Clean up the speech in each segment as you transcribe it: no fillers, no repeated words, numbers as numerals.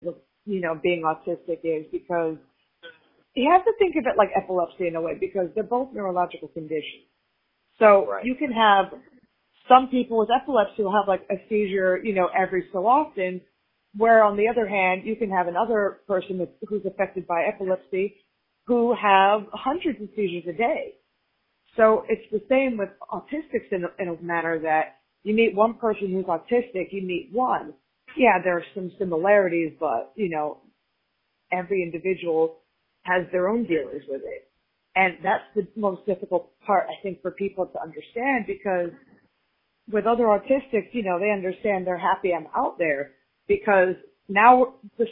being autistic is, because you have to think of it like epilepsy in a way, because they're both neurological conditions. So Right. you can have some people with epilepsy will have like a seizure, every so often, where on the other hand, you can have another person who's affected by epilepsy who have hundreds of seizures a day. So it's the same with autistics in a manner that you meet one person who's autistic, you meet one. Yeah, there are some similarities, but, every individual has their own dealings with it. And that's the most difficult part, I think, for people to understand, because with other autistics, they understand they're happy I'm out there, because now the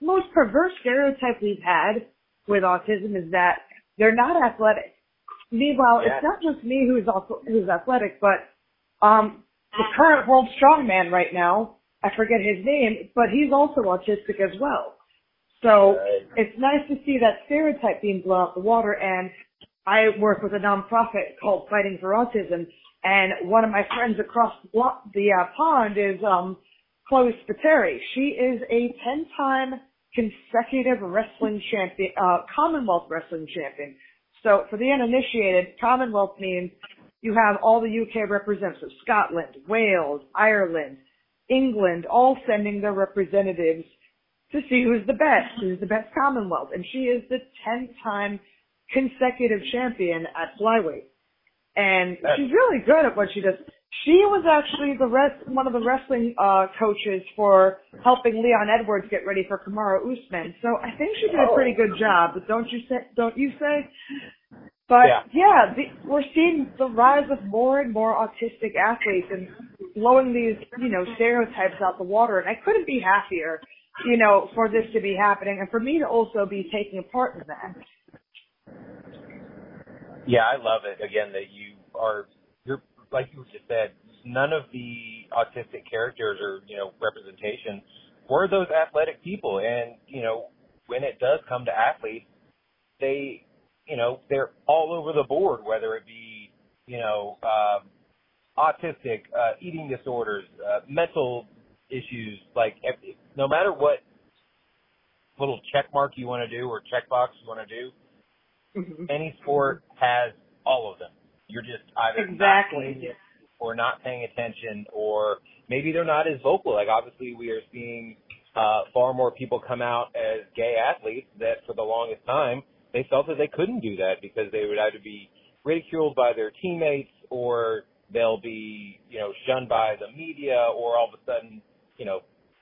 most perverse stereotype we've had with autism is that they're not athletic. Meanwhile, It's not just me who's athletic, but the current world strongman right now, I forget his name, but he's also autistic as well. So It's nice to see that stereotype being blown out the water. And I work with a nonprofit called Fighting for Autism, and one of my friends across the pond is Chloe Spiteri. She is a 10-time consecutive wrestling champion, Commonwealth wrestling champion. So for the uninitiated, Commonwealth means you have all the UK representatives, Scotland, Wales, Ireland, England, all sending their representatives to see who's the best Commonwealth. And she is the 10-time consecutive champion at flyweight. And she's really good at what she does. She was actually one of the wrestling coaches for helping Leon Edwards get ready for Kamaru Usman. So I think she did a pretty good job. But don't you say? But we're seeing the rise of more and more autistic athletes and blowing these, stereotypes out the water. And I couldn't be happier, for this to be happening and for me to also be taking a part in that. Yeah, I love it. Again, that you're like you just said, none of the autistic characters or, representation were those athletic people. And, when it does come to athletes, they, they're all over the board, whether it be, autistic, eating disorders, mental issues, like no matter what little check mark you want to do or checkbox you want to do, any sport has all of them. You're just either not doing it or not paying attention, or maybe they're not as vocal. Like obviously we are seeing far more people come out as gay athletes that for the longest time they felt that they couldn't do that because they would either be ridiculed by their teammates or they'll be, shunned by the media, or all of a sudden,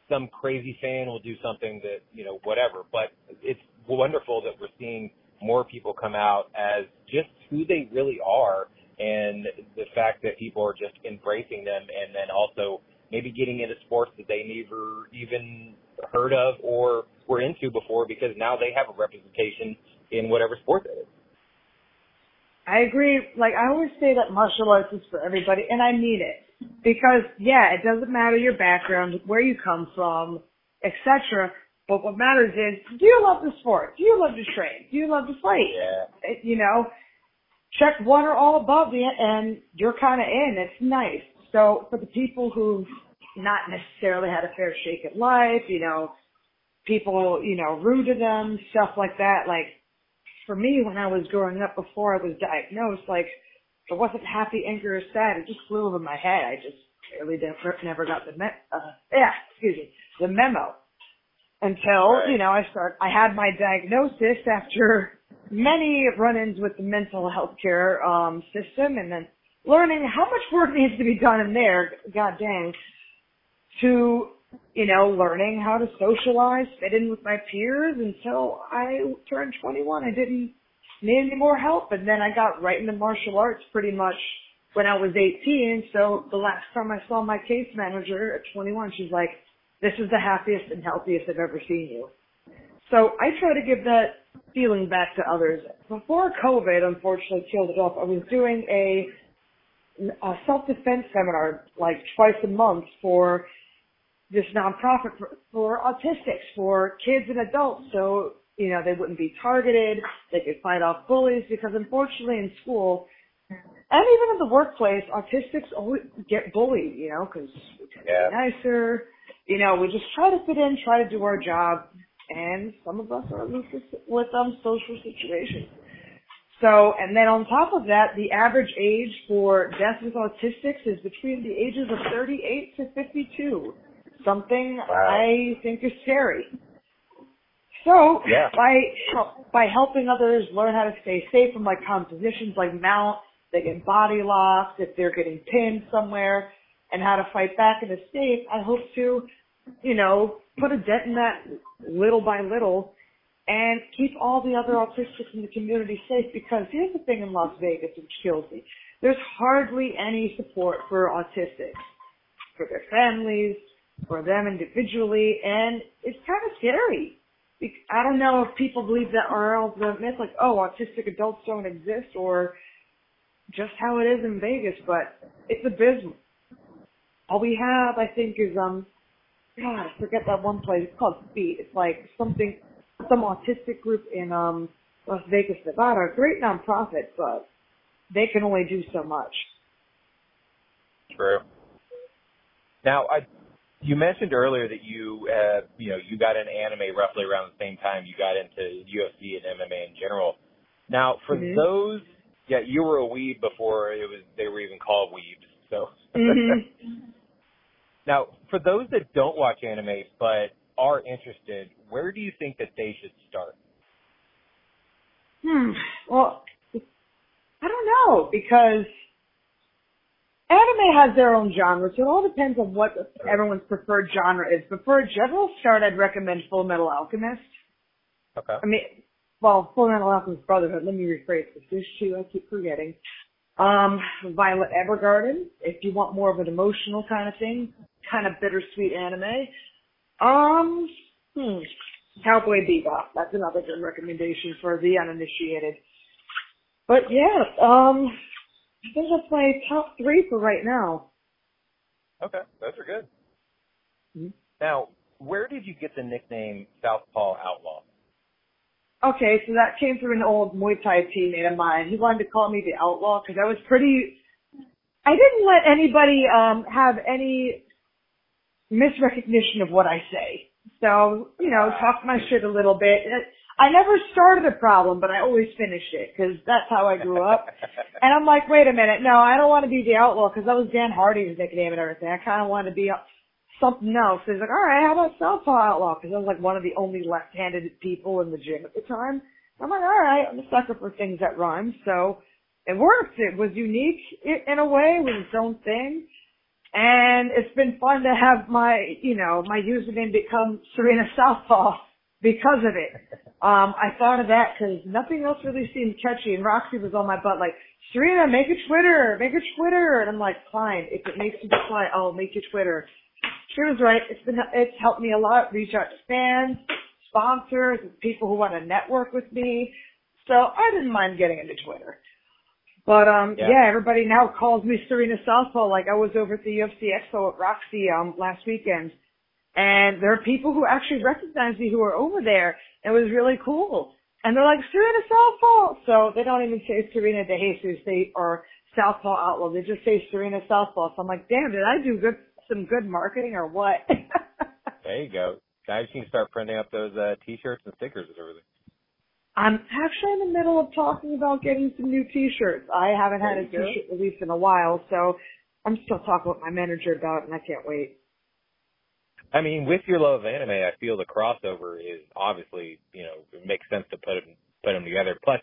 some crazy fan will do something that, whatever. But it's wonderful that we're seeing more people come out as just who they really are, and the fact that people are just embracing them, and then also maybe getting into sports that they never even heard of or were into before, because now they have a representation in whatever sport that is. I agree. Like, I always say that martial arts is for everybody, and I mean it. Because, it doesn't matter your background, where you come from, etc., but what matters is, do you love the sport? Do you love to train? Do you love to fight? Yeah. Check one or all above and you're kind of in. It's nice. So for the people who've not necessarily had a fair shake at life, people, rude to them, stuff like that, like, for me, when I was growing up before I was diagnosed, like, if I wasn't happy, angry, or sad, it just flew over my head. I just really never got the memo. Until, I had my diagnosis after many run-ins with the mental health care system, and then learning how much work needs to be done in there, god dang, to, learning how to socialize, fit in with my peers until I turned 21. I didn't need any more help, and then I got right into martial arts pretty much when I was 18, so the last time I saw my case manager at 21, she's like, "This is the happiest and healthiest I've ever seen you." So I try to give that feeling back to others. Before COVID, unfortunately, killed it off, I was doing a self-defense seminar like twice a month for this nonprofit for autistics, for kids and adults, so, they wouldn't be targeted, they could fight off bullies, because unfortunately in school, and even in the workplace, autistics always get bullied, because we tend to be nicer, we just try to fit in, try to do our job, and some of us are loose with social situations. So, and then on top of that, the average age for death with autistics is between the ages of 38 to 52. Something I think is scary. So, by helping others learn how to stay safe from common positions like mount, they get body locked, if they're getting pinned somewhere, and how to fight back and escape, I hope to, put a dent in that little by little and keep all the other autistics in the community safe, because here's the thing in Las Vegas which kills me. There's hardly any support for autistics, for their families, for them individually, and it's kind of scary. I don't know if people believe that or else the myth autistic adults don't exist, or just how it is in Vegas, but it's abysmal. All we have, I think, is, I forget that one place. It's called Speed. It's some autistic group in Las Vegas, Nevada. A great nonprofit, but they can only do so much. True. Now, you mentioned earlier that you got into anime roughly around the same time you got into UFC and MMA in general. Now, for those, you were a weeb before they were even called weebs. So, now for those that don't watch anime but are interested, where do you think that they should start? Well, I don't know, because anime has their own genre, so it all depends on what everyone's preferred genre is. But for a general start, I'd recommend Full Metal Alchemist. Okay. Full Metal Alchemist Brotherhood. Let me rephrase this. There's two I keep forgetting. Violet Evergarden, if you want more of an emotional kind of thing, kind of bittersweet anime. Cowboy Bebop. That's another good recommendation for the uninitiated. But I think that's my top 3 for right now. Okay, those are good. Now, where did you get the nickname Southpaw Outlaw? Okay, so that came through an old Muay Thai teammate of mine. He wanted to call me the Outlaw because I didn't let anybody have any misrecognition of what I say. So, talk my shit a little bit. I never started a problem, but I always finished it because that's how I grew up. And I'm like, wait a minute, no, I don't want to be the Outlaw because that was Dan Hardy's nickname and everything. I kind of wanted to be something else. So he's like, all right, how about Southpaw Outlaw? Because I was one of the only left-handed people in the gym at the time. I'm like, all right, I'm a sucker for things that rhyme. So it worked. It was unique in a way, with its own thing. And it's been fun to have my username become Serena Southpaw because of it. I thought of that because nothing else really seemed catchy, and Roxy was on my butt Serena, make a Twitter. And I'm like, fine, if it makes you reply, I'll make you Twitter. She was right. It's helped me a lot, reach out to fans, sponsors, people who want to network with me. So I didn't mind getting into Twitter. But, everybody now calls me Serena Southpaw. I was over at the UFC Expo at Roxy, last weekend. And there are people who actually recognize me who are over there. It was really cool. And they're like, Serena Southpaw. So they don't even say Serena DeJesus or Southpaw Outlaw. They just say Serena Southpaw. So I'm like, damn, did I do some good marketing or what? There you go. Now you can start printing up those T-shirts and stickers and everything. I'm actually in the middle of talking about getting some new T-shirts. I haven't had a T-shirt release in a while, so I'm still talking with my manager about it, and I can't wait. With your love of anime, I feel the crossover is obviously, it makes sense to put them together. Plus,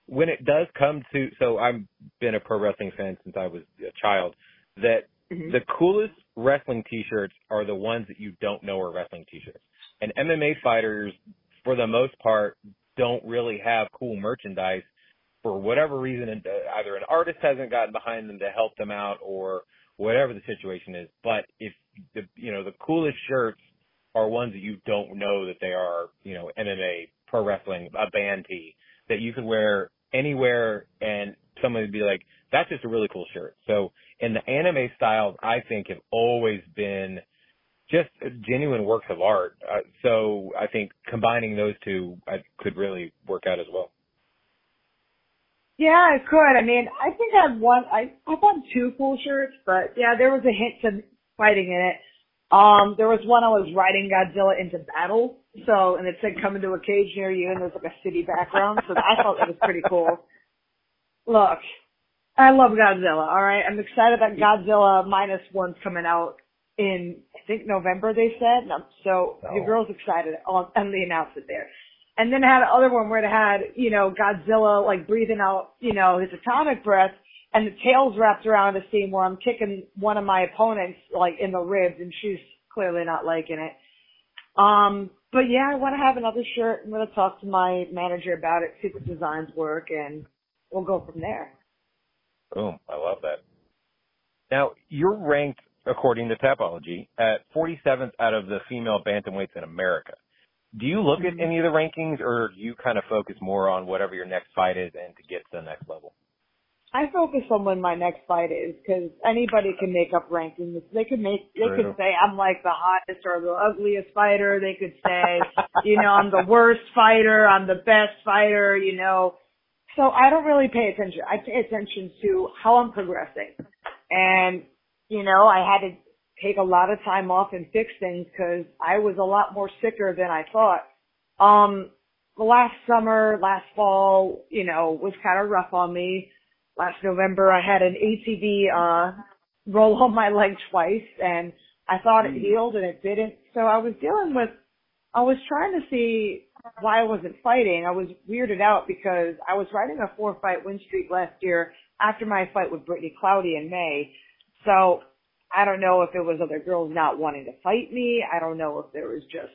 when it does come to, so I've been a pro wrestling fan since I was a child, that the coolest wrestling T-shirts are the ones that you don't know are wrestling T-shirts. And MMA fighters, for the most part, don't really have cool merchandise for whatever reason. Either an artist hasn't gotten behind them to help them out or whatever the situation is. But if the coolest shirts are ones that you don't know that they are, MMA, pro wrestling, a band tee that you could wear anywhere and somebody would be like, that's just a really cool shirt. So in the anime styles, I think have always been just genuine works of art. So I think combining those two could really work out as well. Yeah, it could. I think I've won 2 cool shirts, but yeah, there was a hint to fighting in it. There was one I was riding Godzilla into battle. So, and it said come into a cage near you, and there's like a city background. So I thought that was pretty cool. Look, I love Godzilla, alright? I'm excited that Godzilla -1's coming out in, I think, November, they said. So the girl's excited, and they announced it there. And then I had another one where it had, Godzilla, like, breathing out, his atomic breath, and the tail's wrapped around a scene where I'm kicking one of my opponents, like, in the ribs, and she's clearly not liking it. But yeah, I want to have another shirt. I'm going to talk to my manager about it, see if the designs work, and we'll go from there. Boom. I love that. Now, you're ranked, according to Tapology, at 47th out of the female bantamweights in America. Do you look at any of the rankings, or do you kind of focus more on whatever your next fight is and to get to the next level? I focus on when my next fight is, because anybody can make up rankings. They could say I'm like the hottest or the ugliest fighter. They could say, I'm the worst fighter, I'm the best fighter, So I don't really pay attention. I pay attention to how I'm progressing. And, I had to take a lot of time off and fix things because I was a lot more sicker than I thought. Last summer, last fall, was kind of rough on me. Last November, I had an ATV roll on my leg twice, and I thought it healed, and it didn't. So I was trying to see why I wasn't fighting. I was weirded out because I was riding a 4-fight win streak last year after my fight with Brittany Cloudy in May. So I don't know if it was other girls not wanting to fight me. I don't know if there was just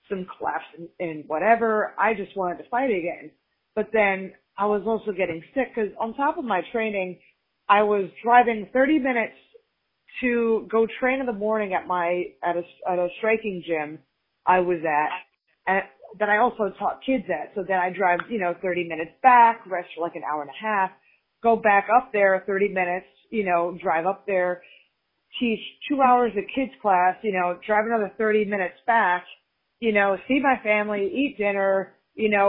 some collapse in whatever. I just wanted to fight again. But then I was also getting sick because on top of my training, I was driving 30 minutes to go train in the morning at a striking gym I was at, and that I also taught kids at. So then I drive, 30 minutes back, rest for like an hour and a half, go back up there 30 minutes, drive up there, teach 2 hours of kids class, drive another 30 minutes back, see my family, eat dinner,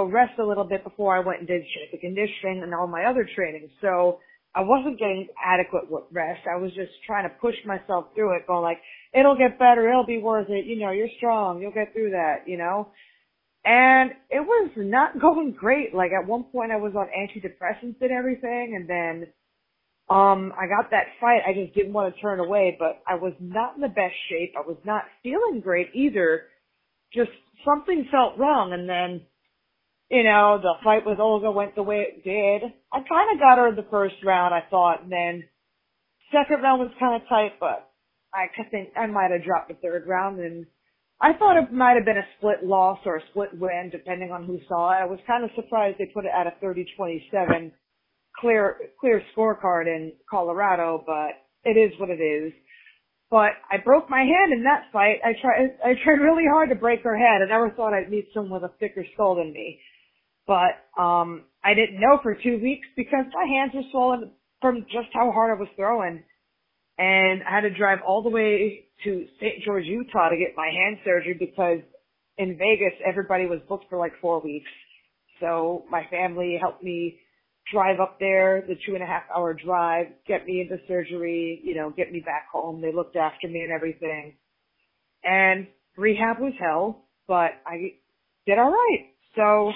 rest a little bit before I went and did the conditioning and all my other training. So I wasn't getting adequate rest. I was just trying to push myself through it, going like, it'll get better, it'll be worth it, you're strong, you'll get through that, And it was not going great. Like at one point I was on antidepressants and everything, and then I got that fight. I just didn't want to turn away, but I was not in the best shape. I was not feeling great either. Just something felt wrong, and then the fight with Olga went the way it did. I kind of got her in the first round, I thought, and then second round was kind of tight, but I think I might have dropped the third round, and I thought it might have been a split loss or a split win, depending on who saw it. I was kind of surprised they put it at a 30-27 clear scorecard in Colorado, but it is what it is. But I broke my hand in that fight. I tried really hard to break her head. I never thought I'd meet someone with a thicker skull than me. But I didn't know for 2 weeks because my hands were swollen from just how hard I was throwing. And I had to drive all the way to St. George, Utah to get my hand surgery because in Vegas everybody was booked for like 4 weeks. So my family helped me drive up there, the 2.5-hour drive, get me into surgery, get me back home. They looked after me and everything. And rehab was hell, but I did all right. So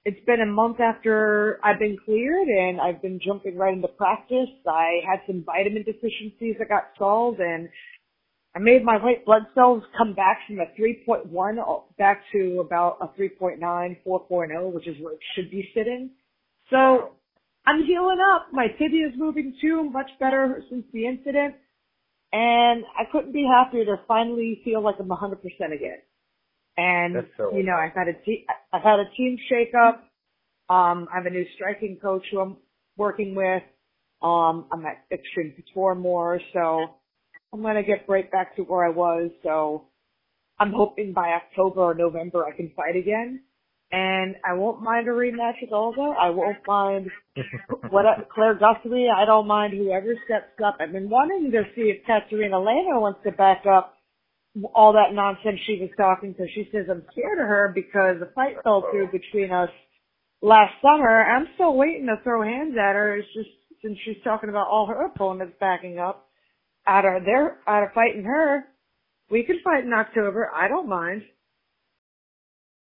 it's been a month after I've been cleared, and I've been jumping right into practice. I had some vitamin deficiencies that got solved, and I made my white blood cells come back from a 3.1 back to about a 3.9, 4.0, which is where it should be sitting. So I'm healing up. My tibia is moving too, much better since the incident. And I couldn't be happier to finally feel like I'm 100% again. And, I've had a team shakeup. I have a new striking coach who I'm working with. I'm at Extreme Couture more, so I'm going to get right back to where I was. So I'm hoping by October or November I can fight again. And I won't mind a rematch with Olga. I won't mind Claire Guthrie. I don't mind whoever steps up. I've been wanting to see if Katerina Leno wants to back up all that nonsense she was talking, because she says I'm scared of her because the fight fell through between us last summer. I'm still waiting to throw hands at her. It's just since she's talking about all her opponents backing up out of fighting her. We can fight in October. I don't mind.